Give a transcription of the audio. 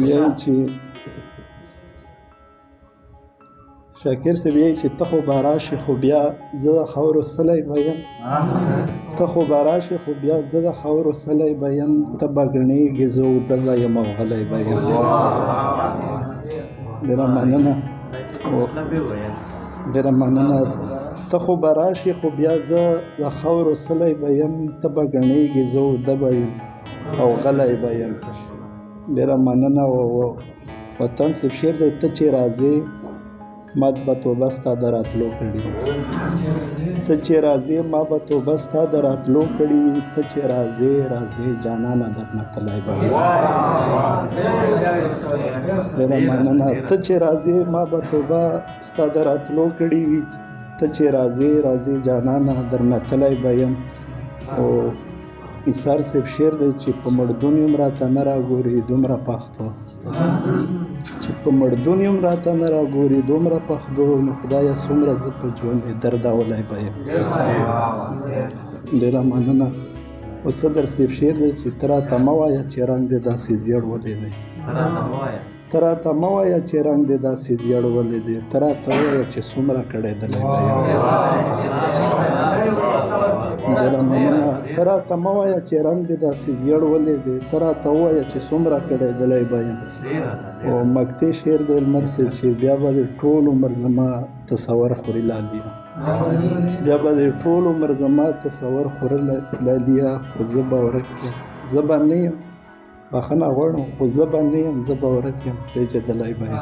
وایي چې شاکر صاحب وایي چې ته خو به راشې خو بیا زه د خاورو سلی به یم ته خو به راشې خو بیا زه د خاورو سلی به یم ته به ګڼېږې زه اوده به یم او غلی به یم ډېره مننه ډېره مننه ته خو به راشې خو بیا زه د خاورو سلی به یم ته به ګڼېږې زه اوده به یم او غلی به یم ډېره مننه وطن صاحب شعر دی ته چې راځې ما به توبه ستا د راتلو کړې وي ته چې راځې ما به توبه ستا د راتلو کړې وي ته چې راځې راځې جانانه درنه تلی به یم ډېره مننه ته چې راځې ما به توبه ستا د راتلو کړې وي ته چې راځې راځې جانانه درنه تلی به یم او ایثار صاحب شعر دی چې په مړدون یم راته نه راګورې دومره پښتو چې په مړدون یم راته نه راګورې دومره پښتو نو خدایه څومره زه په ژوند درد اولی به یم ډېره مننه اوس صدر صاحب شعر دی چې ته راته مه وایه چې رنګ دې داسې زیړ ولې دی ته راته مه وایه چې رنګ دې داسې زیړ ولې دی ته راته ووایه چې څومره کړېدلی به یم ډېره مننه ته راته مه وایه چې رنګ دې داسې زیړ ولې دی ته راته ووایه چې څومره کړېدلی به یم او مقطع شعر دی لمر صاحب چې بیا به دې ټول عمر زما تصور خوري لاليه بیا به دې ټول عمر زما تصور خوره لاليه خو زه به ورک یم زه به نه یم بخښنه غواړم خو زه به نه یم زه به ورک یم پرېږدېدلی به یم